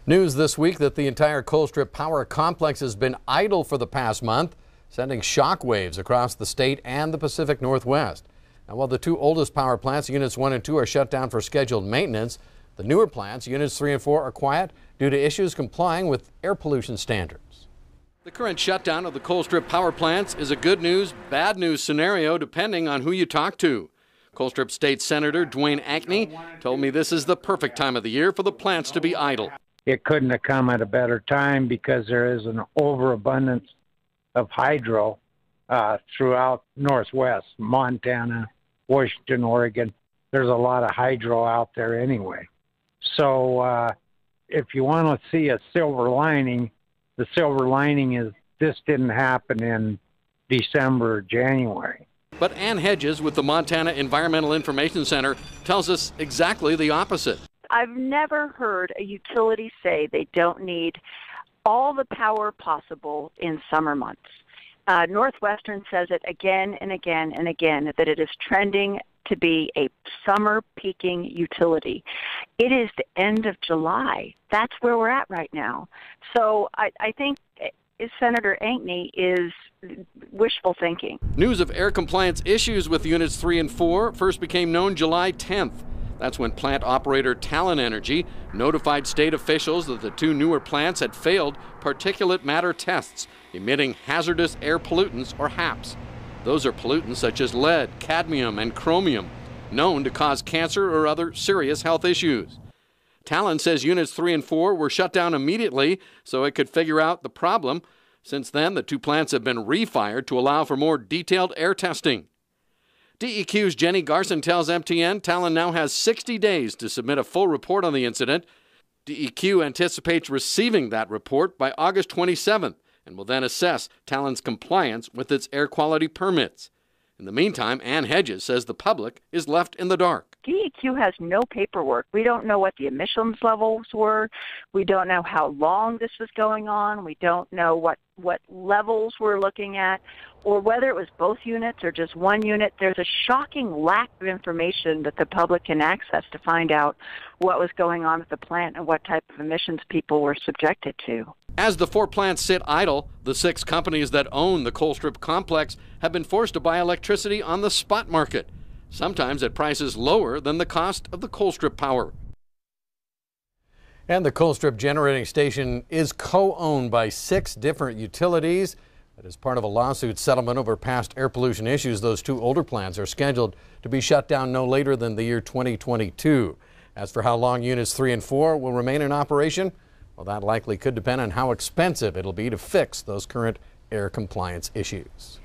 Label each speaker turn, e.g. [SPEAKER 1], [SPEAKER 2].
[SPEAKER 1] News this week that the entire Colstrip power complex has been idle for the past month, sending shock waves across the state and the Pacific Northwest. Now, while the two oldest power plants, units 1 and 2, are shut down for scheduled maintenance, the newer plants, units 3 and 4, are quiet due to issues complying with air pollution standards. The current shutdown of the Colstrip power plants is a good news, bad news scenario depending on who you talk to. Colstrip State Senator Dwayne Ankney told me this is the perfect time of the year for the plants to be idle.
[SPEAKER 2] It couldn't have come at a better time because there is an overabundance of hydro throughout Northwest, Montana, Washington, Oregon. There's a lot of hydro out there anyway. So if you want to see a silver lining, the silver lining is this didn't happen in December or January.
[SPEAKER 1] But Ann Hedges with the Montana Environmental Information Center tells us exactly the opposite.
[SPEAKER 3] I've never heard a utility say they don't need all the power possible in summer months. Northwestern says it again and again and again that it is trending to be a summer peaking utility. It is the end of July. That's where we're at right now. So I think Senator Ankney is wishful thinking.
[SPEAKER 1] News of air compliance issues with units 3 and 4 first became known July 10th. That's when plant operator TALEN'S notified state officials that the two newer plants had failed particulate matter tests, emitting hazardous air pollutants, or HAPs. Those are pollutants such as lead, cadmium, and chromium, known to cause cancer or other serious health issues. Talon says units 3 and 4 were shut down immediately so it could figure out the problem. Since then, the two plants have been refired to allow for more detailed air testing. DEQ's Jenny Garson tells MTN Talon now has 60 days to submit a full report on the incident. DEQ anticipates receiving that report by August 27th and will then assess Talon's compliance with its air quality permits. In the meantime, Ann Hedges says the public is left in the dark.
[SPEAKER 3] DEQ has no paperwork. We don't know what the emissions levels were. We don't know how long this was going on. We don't know what levels we're looking at, or whether it was both units or just one unit. There's a shocking lack of information that the public can access to find out what was going on at the plant and what type of emissions people were subjected to.
[SPEAKER 1] As the 4 plants sit idle, the 6 companies that own the Colstrip complex have been forced to buy electricity on the spot market, sometimes at prices lower than the cost of the Colstrip power. And the Colstrip generating station is co-owned by 6 different utilities. That is part of a lawsuit settlement over past air pollution issues. Those 2 older plants are scheduled to be shut down no later than the year 2022. As for how long units 3 and 4 will remain in operation, well, that likely could depend on how expensive it'll be to fix those current air compliance issues.